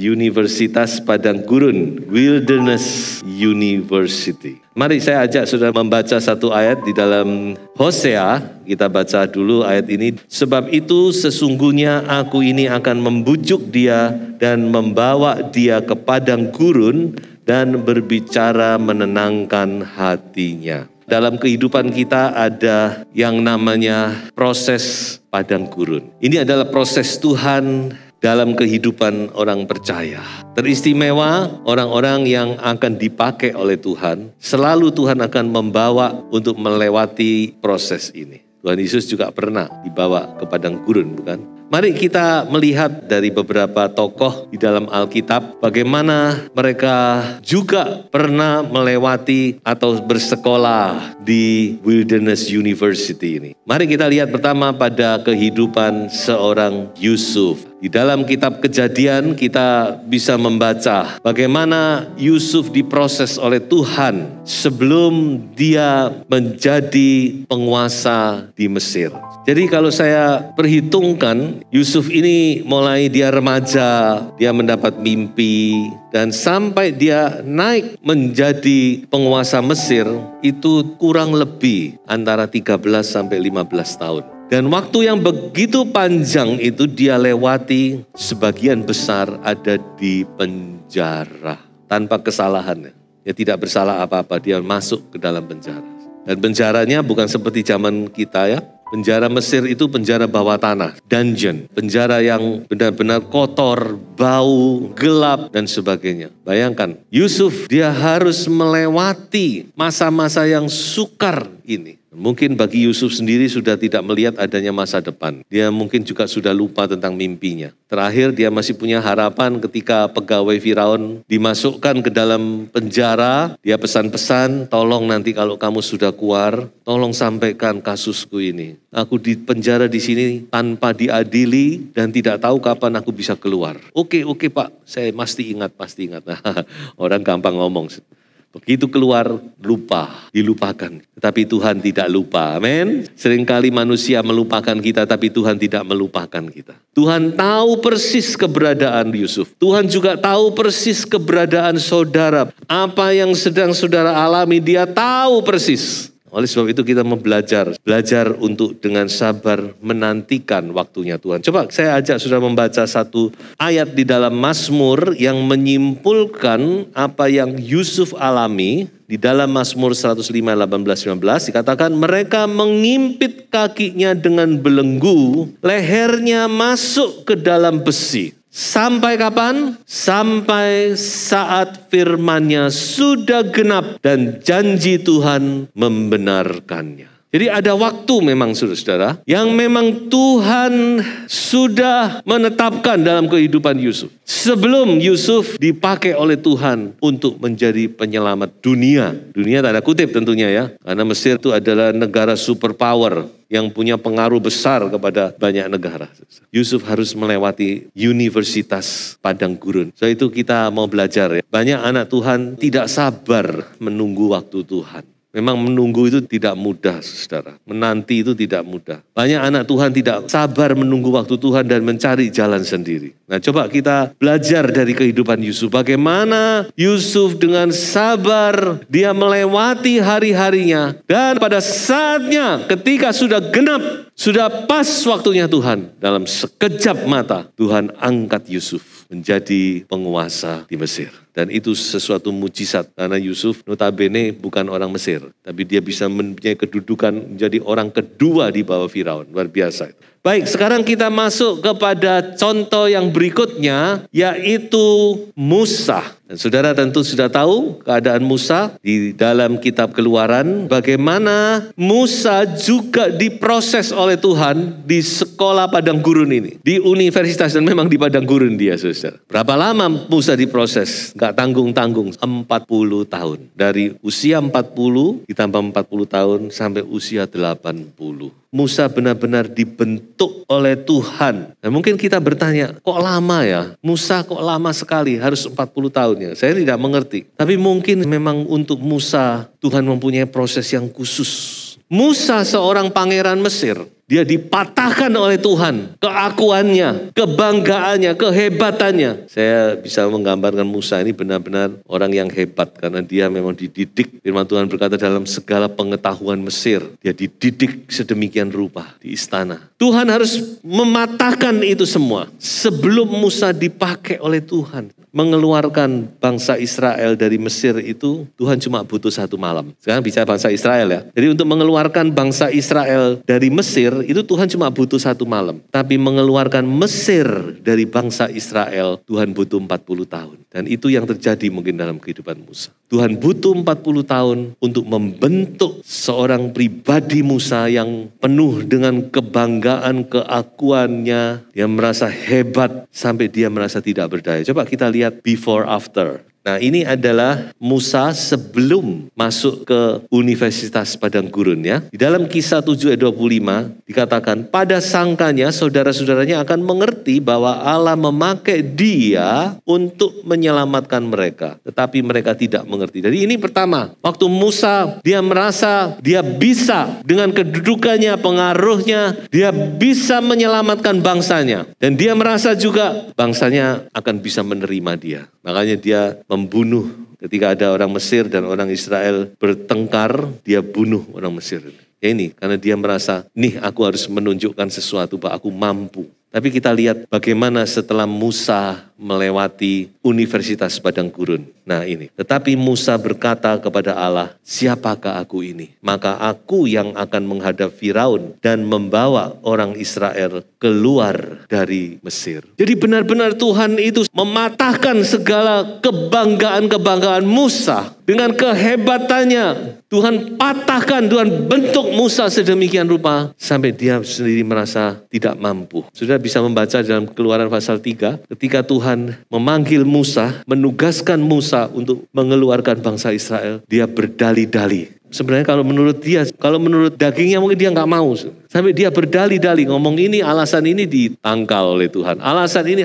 Universitas Padang Gurun, Wilderness University. Mari saya ajak saudara membaca satu ayat di dalam Hosea. Kita baca dulu ayat ini. Sebab itu sesungguhnya aku ini akan membujuk dia dan membawa dia ke padang gurun dan berbicara menenangkan hatinya. Dalam kehidupan kita ada yang namanya proses padang gurun. Ini adalah proses Tuhan dalam kehidupan orang percaya. Teristimewa orang-orang yang akan dipakai oleh Tuhan, selalu Tuhan akan membawa untuk melewati proses ini. Tuhan Yesus juga pernah dibawa ke padang gurun, bukan? Mari kita melihat dari beberapa tokoh di dalam Alkitab bagaimana mereka juga pernah melewati atau bersekolah di Wilderness University ini. Mari kita lihat pertama pada kehidupan seorang Yusuf. Di dalam kitab Kejadian kita bisa membaca bagaimana Yusuf diproses oleh Tuhan sebelum dia menjadi penguasa di Mesir. Jadi kalau saya perhitungkan, Yusuf ini mulai dia remaja, dia mendapat mimpi, dan sampai dia naik menjadi penguasa Mesir, itu kurang lebih antara 13 sampai 15 tahun. Dan waktu yang begitu panjang itu dia lewati, sebagian besar ada di penjara. Tanpa kesalahannya. Dia tidak bersalah apa-apa, dia masuk ke dalam penjara. Dan penjaranya bukan seperti zaman kita ya. Penjara Mesir itu penjara bawah tanah, dungeon. Penjara yang benar-benar kotor, bau, gelap, dan sebagainya. Bayangkan, Yusuf dia harus melewati masa-masa yang sukar ini. Mungkin bagi Yusuf sendiri sudah tidak melihat adanya masa depan. Dia mungkin juga sudah lupa tentang mimpinya. Terakhir dia masih punya harapan ketika pegawai Firaun dimasukkan ke dalam penjara. Dia pesan-pesan, tolong nanti kalau kamu sudah keluar, tolong sampaikan kasusku ini. Aku di penjara di sini tanpa diadili dan tidak tahu kapan aku bisa keluar. Oke Pak, saya pasti ingat. Orang gampang ngomong. Begitu keluar, lupa, dilupakan. Tetapi Tuhan tidak lupa, amin. Seringkali manusia melupakan kita, tapi Tuhan tidak melupakan kita. Tuhan tahu persis keberadaan Yusuf. Tuhan juga tahu persis keberadaan saudara. Apa yang sedang saudara alami, dia tahu persis. Oleh sebab itu kita mau belajar untuk dengan sabar menantikan waktunya Tuhan. Coba saya ajak saudara membaca satu ayat di dalam Mazmur yang menyimpulkan apa yang Yusuf alami. Di dalam Mazmur 105, 18, 19 dikatakan mereka mengimpit kakinya dengan belenggu, lehernya masuk ke dalam besi. Sampai kapan? Sampai saat firman-Nya sudah genap dan janji Tuhan membenarkannya. Jadi ada waktu memang saudara-saudara yang memang Tuhan sudah menetapkan dalam kehidupan Yusuf. Sebelum Yusuf dipakai oleh Tuhan untuk menjadi penyelamat dunia. Dunia tanda kutip tentunya ya. Karena Mesir itu adalah negara superpower yang punya pengaruh besar kepada banyak negara. Yusuf harus melewati Universitas Padang Gurun. So itu kita mau belajar ya. Banyak anak Tuhan tidak sabar menunggu waktu Tuhan. Memang menunggu itu tidak mudah, saudara. Menanti itu tidak mudah. Banyak anak Tuhan tidak sabar menunggu waktu Tuhan dan mencari jalan sendiri. Nah, coba kita belajar dari kehidupan Yusuf. Bagaimana Yusuf dengan sabar, dia melewati hari-harinya. Dan pada saatnya ketika sudah genap, sudah pas waktunya Tuhan. Dalam sekejap mata, Tuhan angkat Yusuf menjadi penguasa di Mesir. Dan itu sesuatu mujizat. Karena Yusuf notabene bukan orang Mesir. Tapi dia bisa mempunyai kedudukan menjadi orang kedua di bawah Firaun. Luar biasa. Baik, sekarang kita masuk kepada contoh yang berikutnya, yaitu Musa. Dan saudara tentu sudah tahu keadaan Musa di dalam kitab Keluaran. Bagaimana Musa juga diproses oleh Tuhan di sekolah Padang Gurun ini. Di universitas dan memang di Padang Gurun dia, saudara. saudara. Berapa lama Musa diproses? Gak tanggung-tanggung, 40 tahun. Dari usia 40 ditambah 40 tahun sampai usia 80. Musa benar-benar dibentuk oleh Tuhan. Dan mungkin kita bertanya, kok lama ya? Musa kok lama sekali, harus 40 tahun ya? Saya tidak mengerti. Tapi mungkin memang untuk Musa, Tuhan mempunyai proses yang khusus. Musa seorang pangeran Mesir. Dia dipatahkan oleh Tuhan. Keakuannya, kebanggaannya, kehebatannya. Saya bisa menggambarkan Musa ini benar-benar orang yang hebat. Karena dia memang dididik. Firman Tuhan berkata dalam segala pengetahuan Mesir. Dia dididik sedemikian rupa di istana. Tuhan harus mematahkan itu semua. Sebelum Musa dipakai oleh Tuhan. Mengeluarkan bangsa Israel dari Mesir itu, Tuhan cuma butuh 1 malam. Sekarang bicara bangsa Israel ya. Jadi untuk mengeluarkan bangsa Israel dari Mesir, itu Tuhan cuma butuh 1 malam. Tapi mengeluarkan Mesir dari bangsa Israel, Tuhan butuh 40 tahun. Dan itu yang terjadi mungkin dalam kehidupan Musa. Tuhan butuh 40 tahun untuk membentuk seorang pribadi Musa yang penuh dengan kebanggaan, keakuannya. Dia merasa hebat sampai dia merasa tidak berdaya. Coba kita lihat before after. Nah ini adalah Musa sebelum masuk ke Universitas Padang Gurun ya. Di dalam Kisah 7 ayat 25 dikatakan, pada sangkanya saudara-saudaranya akan mengerti bahwa Allah memakai dia untuk menyelamatkan mereka. Tetapi mereka tidak mengerti. Jadi ini pertama, waktu Musa dia merasa dia bisa dengan kedudukannya, pengaruhnya, dia bisa menyelamatkan bangsanya. Dan dia merasa juga bangsanya akan bisa menerima dia. Makanya dia membunuh ketika ada orang Mesir dan orang Israel bertengkar, dia bunuh orang Mesir. Ya ini, karena dia merasa, nih aku harus menunjukkan sesuatu bahwa aku mampu. Tapi kita lihat bagaimana setelah Musa melewati Universitas Padang Gurun. Nah ini, tetapi Musa berkata kepada Allah, siapakah aku ini? Maka aku yang akan menghadap Firaun dan membawa orang Israel keluar dari Mesir. Jadi benar-benar Tuhan itu mematahkan segala kebanggaan-kebanggaan Musa. Dengan kehebatannya, Tuhan patahkan, Tuhan bentuk Musa sedemikian rupa. Sampai dia sendiri merasa tidak mampu. Sudah bisa membaca dalam Keluaran pasal 3, ketika Tuhan memanggil Musa, menugaskan Musa untuk mengeluarkan bangsa Israel, dia berdali-dali. Sebenarnya kalau menurut dia, kalau menurut dagingnya mungkin dia nggak mau. Sampai dia berdali-dali ngomong ini, alasan ini ditangkal oleh Tuhan. Alasan ini.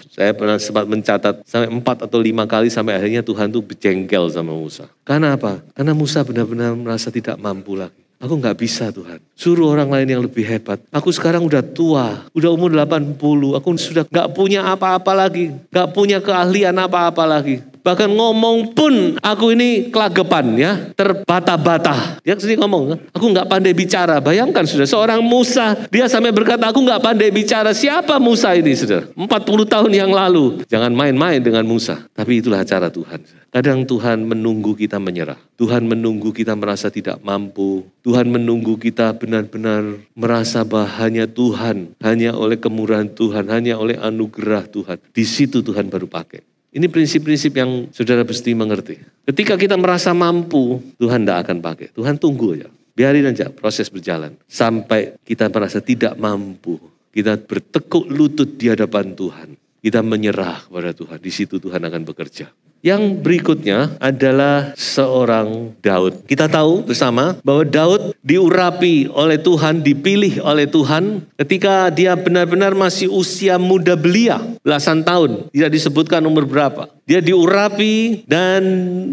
Saya pernah sempat mencatat sampai 4 atau 5 kali sampai akhirnya Tuhan tuh berjengkel sama Musa. Karena apa? Karena Musa benar-benar merasa tidak mampu lagi. Aku nggak bisa Tuhan. Suruh orang lain yang lebih hebat. Aku sekarang udah tua, udah umur 80. Aku sudah nggak punya apa-apa lagi. Nggak punya keahlian apa-apa lagi. Bahkan ngomong pun aku ini kelagepan ya, terbata-bata. Dia sendiri ngomong, aku nggak pandai bicara. Bayangkan sudah seorang Musa, dia sampai berkata aku nggak pandai bicara. Siapa Musa ini sudah? 40 tahun yang lalu. Jangan main-main dengan Musa. Tapi itulah cara Tuhan. Kadang Tuhan menunggu kita menyerah. Tuhan menunggu kita merasa tidak mampu. Tuhan menunggu kita benar-benar merasa bahwa hanya Tuhan, hanya oleh kemurahan Tuhan, hanya oleh anugerah Tuhan. Di situ Tuhan baru pakai. Ini prinsip-prinsip yang saudara mesti mengerti. Ketika kita merasa mampu, Tuhan tidak akan pakai. Tuhan tunggu aja. Biarin aja proses berjalan. Sampai kita merasa tidak mampu. Kita bertekuk lutut di hadapan Tuhan. Kita menyerah kepada Tuhan. Di situ Tuhan akan bekerja. Yang berikutnya adalah seorang Daud. Kita tahu bersama bahwa Daud diurapi oleh Tuhan, dipilih oleh Tuhan ketika dia benar-benar masih usia muda belia, belasan tahun. Tidak disebutkan umur berapa. Dia diurapi dan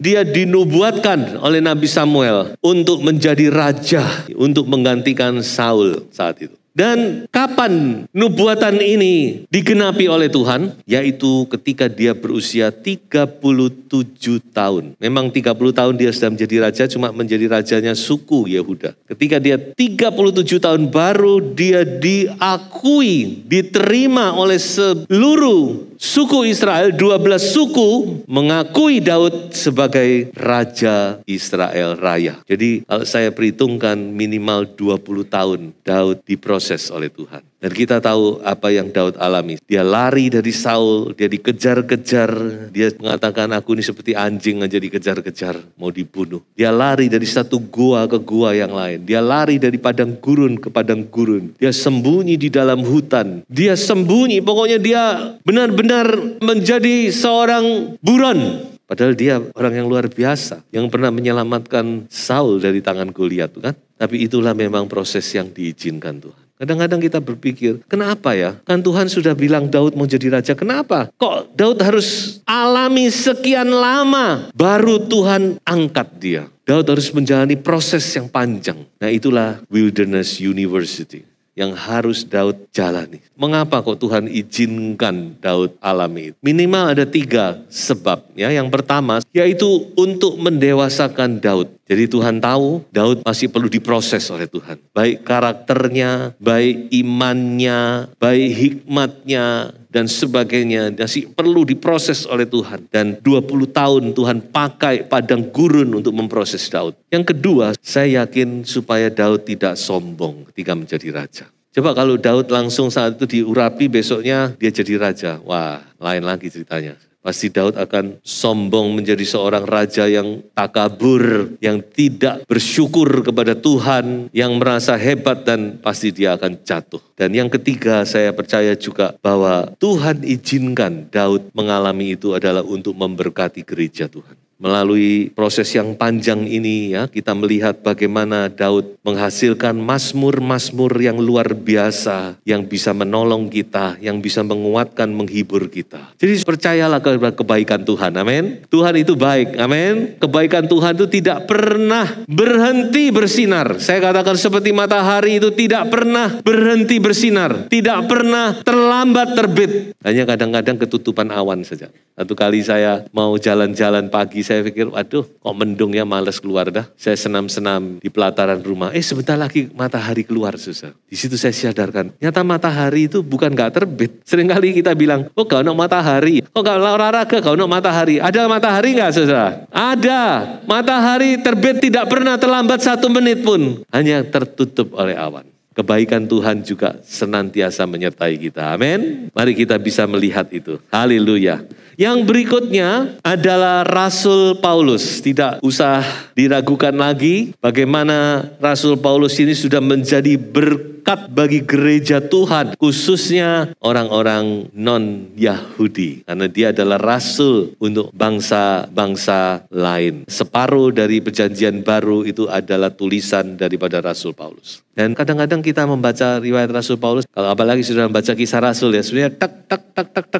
dia dinubuatkan oleh Nabi Samuel untuk menjadi raja, untuk menggantikan Saul saat itu. Dan kapan nubuatan ini digenapi oleh Tuhan? Yaitu ketika dia berusia 37 tahun. Memang 30 tahun dia sudah menjadi raja, cuma menjadi rajanya suku Yehuda. Ketika dia 37 tahun baru dia diakui, diterima oleh seluruh suku Israel, 12 suku mengakui Daud sebagai Raja Israel Raya. Jadi kalau saya perhitungkan minimal 20 tahun Daud diproses diproses oleh Tuhan. Dan kita tahu apa yang Daud alami. Dia lari dari Saul, dia dikejar-kejar. Dia mengatakan, aku ini seperti anjing aja dikejar-kejar, mau dibunuh. Dia lari dari satu gua ke gua yang lain. Dia lari dari padang gurun ke padang gurun. Dia sembunyi di dalam hutan. Dia sembunyi, pokoknya dia benar-benar menjadi seorang buron. Padahal dia orang yang luar biasa, yang pernah menyelamatkan Saul dari tangan Goliat, kan? Tapi itulah memang proses yang diizinkan Tuhan. Kadang-kadang kita berpikir, kenapa ya? Kan Tuhan sudah bilang Daud mau jadi raja, kenapa? Kok Daud harus alami sekian lama baru Tuhan angkat dia? Daud harus menjalani proses yang panjang. Nah, itulah Wilderness University yang harus Daud jalani. Mengapa kok Tuhan izinkan Daud alami itu? Minimal ada 3 sebab. Ya, yang pertama yaitu untuk mendewasakan Daud. Jadi Tuhan tahu Daud masih perlu diproses oleh Tuhan. Baik karakternya, baik imannya, baik hikmatnya, dan sebagainya. Masih perlu diproses oleh Tuhan. Dan 20 tahun Tuhan pakai padang gurun untuk memproses Daud. Yang kedua, saya yakin supaya Daud tidak sombong ketika menjadi raja. Coba kalau Daud langsung saat itu diurapi, besoknya dia jadi raja. Wah, lain lagi ceritanya. Pasti Daud akan sombong menjadi seorang raja yang takabur, yang tidak bersyukur kepada Tuhan, yang merasa hebat dan pasti dia akan jatuh. Dan yang ketiga, saya percaya juga bahwa Tuhan izinkan Daud mengalami itu adalah untuk memberkati gereja Tuhan. Melalui proses yang panjang ini ya, kita melihat bagaimana Daud menghasilkan mazmur-mazmur yang luar biasa, yang bisa menolong kita, yang bisa menguatkan, menghibur kita. Jadi percayalah kepada kebaikan Tuhan, amin. Tuhan itu baik, amin. Kebaikan Tuhan itu tidak pernah berhenti bersinar. Saya katakan seperti matahari itu tidak pernah berhenti bersinar, tidak pernah terlambat terbit. Hanya kadang-kadang ketutupan awan saja. Satu kali saya mau jalan-jalan pagi, saya pikir, waduh kok mendung ya, males keluar dah. Saya senam-senam di pelataran rumah. Sebentar lagi matahari keluar, susah. Di situ saya sadarkan, nyata matahari itu bukan gak terbit. Seringkali kita bilang, oh gak ada matahari. Oh gak olahraga, gak ada matahari. Ada matahari gak, saudara? Ada. Matahari terbit tidak pernah terlambat 1 menit pun. Hanya tertutup oleh awan. Kebaikan Tuhan juga senantiasa menyertai kita. Amin. Mari kita bisa melihat itu. Haleluya. Yang berikutnya adalah Rasul Paulus. Tidak usah diragukan lagi bagaimana Rasul Paulus ini sudah menjadi berkat bagi gereja Tuhan. Khususnya orang-orang non-Yahudi. Karena dia adalah rasul untuk bangsa-bangsa lain. Separuh dari perjanjian baru itu adalah tulisan daripada Rasul Paulus. Dan kadang-kadang kita membaca riwayat Rasul Paulus, kalau apalagi sudah membaca kisah Rasul ya, sebenarnya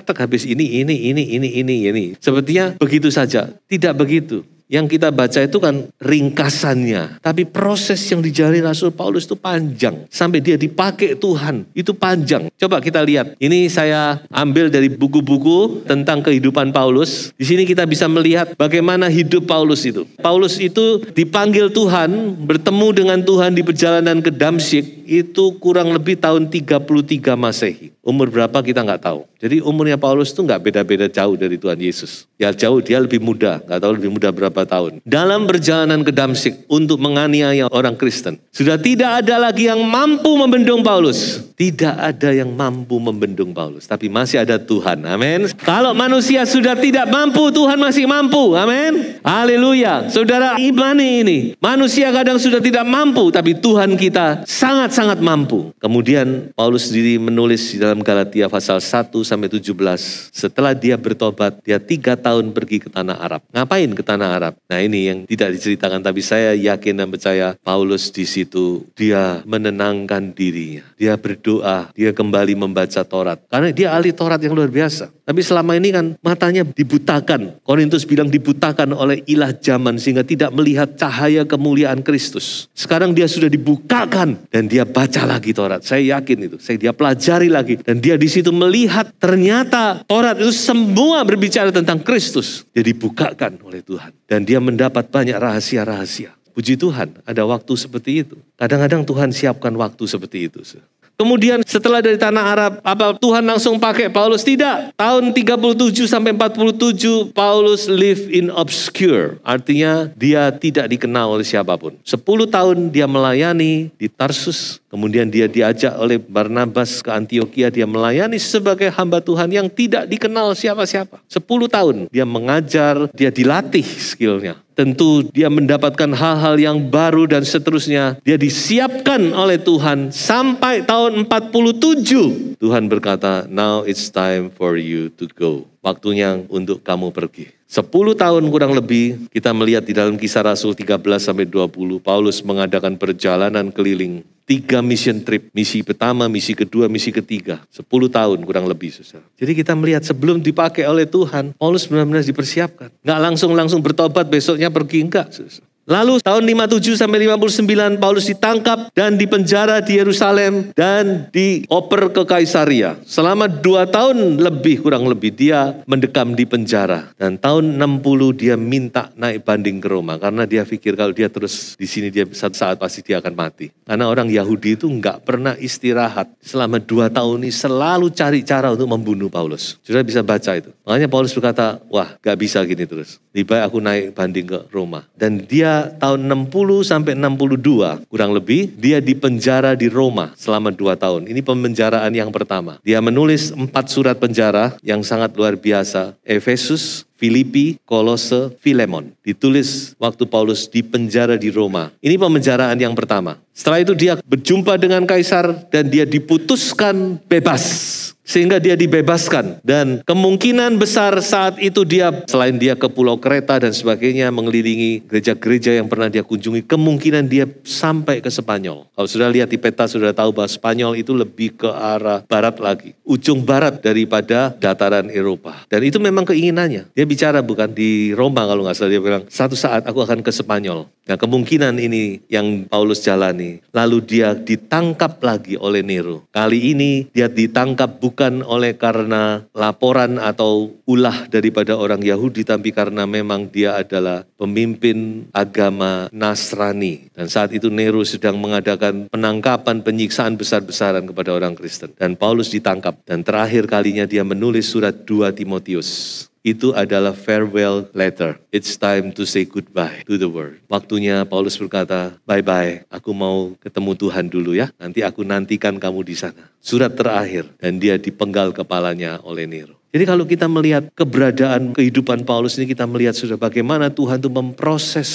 tak habis ini. Sepertinya begitu saja. Tidak begitu. Yang kita baca itu kan ringkasannya. Tapi proses yang dijalani Rasul Paulus itu panjang. Sampai dia dipakai Tuhan, itu panjang. Coba kita lihat. Ini saya ambil dari buku-buku tentang kehidupan Paulus. Di sini kita bisa melihat bagaimana hidup Paulus itu. Paulus itu dipanggil Tuhan, bertemu dengan Tuhan di perjalanan ke Damsyik. Itu kurang lebih tahun 33 Masehi. Umur berapa kita nggak tahu. Jadi umurnya Paulus itu nggak beda-beda jauh dari Tuhan Yesus. Ya jauh, dia lebih muda. Nggak tahu lebih muda berapa tahun. Dalam perjalanan ke Damsyik untuk menganiaya orang Kristen. Sudah tidak ada lagi yang mampu membendung Paulus. Tidak ada yang mampu membendung Paulus. Tapi masih ada Tuhan. Amin. Kalau manusia sudah tidak mampu, Tuhan masih mampu. Amin. Haleluya. Saudara imani ini. Manusia kadang sudah tidak mampu. Tapi Tuhan kita sangat-sangat mampu. Kemudian Paulus sendiri menulis di dalam Galatia pasal 1-17. Setelah dia bertobat, dia 3 tahun pergi ke tanah Arab. Ngapain ke tanah Arab? Nah ini yang tidak diceritakan, tapi saya yakin dan percaya Paulus di situ dia menenangkan dirinya. Dia berdoa, dia kembali membaca Taurat. Karena dia ahli Taurat yang luar biasa. Tapi selama ini kan matanya dibutakan. Korintus bilang dibutakan oleh ilah zaman sehingga tidak melihat cahaya kemuliaan Kristus. Sekarang dia sudah dibukakan dan dia baca lagi Taurat. Saya yakin itu. Dia pelajari lagi dan dia di situ melihat ternyata Taurat itu semua berbicara tentang Kristus. Dia dibukakan oleh Tuhan dan dia mendapat banyak rahasia-rahasia. Puji Tuhan, ada waktu seperti itu. Kadang-kadang Tuhan siapkan waktu seperti itu. Kemudian setelah dari tanah Arab, apa Tuhan langsung pakai Paulus? Tidak. Tahun 37 sampai 47 Paulus live in obscure. Artinya dia tidak dikenal oleh siapapun. 10 tahun dia melayani di Tarsus. Kemudian dia diajak oleh Barnabas ke Antioquia. Dia melayani sebagai hamba Tuhan yang tidak dikenal siapa-siapa. 10 tahun dia mengajar, dia dilatih skillnya. Tentu dia mendapatkan hal-hal yang baru dan seterusnya. Dia disiapkan oleh Tuhan sampai tahun 47. Tuhan berkata, now it's time for you to go. Waktunya untuk kamu pergi. 10 tahun kurang lebih kita melihat di dalam Kisah Rasul 13-20. Paulus mengadakan perjalanan keliling. 3 mission trip. Misi pertama, misi kedua, misi ketiga. 10 tahun kurang lebih. Saudara. Jadi kita melihat sebelum dipakai oleh Tuhan, Paulus benar-benar dipersiapkan. Nggak langsung bertobat besoknya pergi, enggak. Saudara. Lalu tahun 57 sampai 59 Paulus ditangkap dan dipenjara di Yerusalem dan dioper ke Kaisaria. Selama 2 tahun lebih kurang lebih dia mendekam di penjara. Dan tahun 60 dia minta naik banding ke Roma karena dia pikir kalau dia terus di sini dia satu saat pasti dia akan mati. Karena orang Yahudi itu nggak pernah istirahat. Selama 2 tahun ini selalu cari cara untuk membunuh Paulus. Sudah bisa baca itu. Makanya Paulus berkata, wah nggak bisa gini terus. Lebih baik aku naik banding ke Roma. Dan dia tahun 60 sampai 62 kurang lebih dia dipenjara di Roma selama 2 tahun. Ini pemenjaraan yang pertama. Dia menulis 4 surat penjara yang sangat luar biasa. Efesus, Filipi, Kolose, Filemon. Ditulis waktu Paulus dipenjara di Roma. Ini pemenjaraan yang pertama. Setelah itu dia berjumpa dengan Kaisar dan dia diputuskan bebas. Sehingga dia dibebaskan. Dan kemungkinan besar saat itu dia, selain dia ke Pulau Kreta dan sebagainya, mengelilingi gereja-gereja yang pernah dia kunjungi, kemungkinan dia sampai ke Spanyol. Kalau sudah lihat di peta, sudah tahu bahwa Spanyol itu lebih ke arah barat lagi. Ujung barat daripada dataran Eropa. Dan itu memang keinginannya. Dia bicara bukan di Roma kalau nggak salah, dia bilang, satu saat aku akan ke Spanyol. Nah kemungkinan ini yang Paulus jalani. Lalu dia ditangkap lagi oleh Nero. Kali ini dia ditangkap bukan oleh karena laporan atau ulah daripada orang Yahudi, tapi karena memang dia adalah pemimpin agama Nasrani. Dan saat itu Nero sedang mengadakan penangkapan, penyiksaan besar-besaran kepada orang Kristen. Dan Paulus ditangkap. Dan terakhir kalinya dia menulis surat 2 Timotius. Itu adalah farewell letter. It's time to say goodbye to the world. Waktunya Paulus berkata, bye-bye, aku mau ketemu Tuhan dulu ya. Nanti aku nantikan kamu di sana. Surat terakhir. Dan dia dipenggal kepalanya oleh Nero. Jadi kalau kita melihat keberadaan kehidupan Paulus ini, kita melihat sudah bagaimana Tuhan itu memproses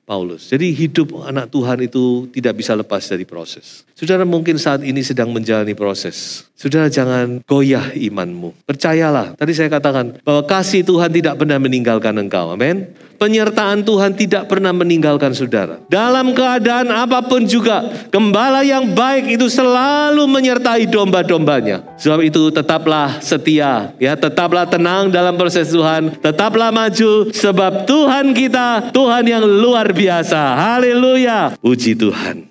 Paulus. Jadi hidup anak Tuhan itu tidak bisa lepas dari proses. Saudara mungkin saat ini sedang menjalani proses. Saudara jangan goyah imanmu. Percayalah, tadi saya katakan bahwa kasih Tuhan tidak pernah meninggalkan engkau. Amin. Penyertaan Tuhan tidak pernah meninggalkan saudara. Dalam keadaan apapun juga, gembala yang baik itu selalu menyertai domba-dombanya. Sebab itu tetaplah setia, ya, tetaplah tenang dalam proses Tuhan, tetaplah maju sebab Tuhan kita, Tuhan yang luar biasa. Haleluya. Puji Tuhan.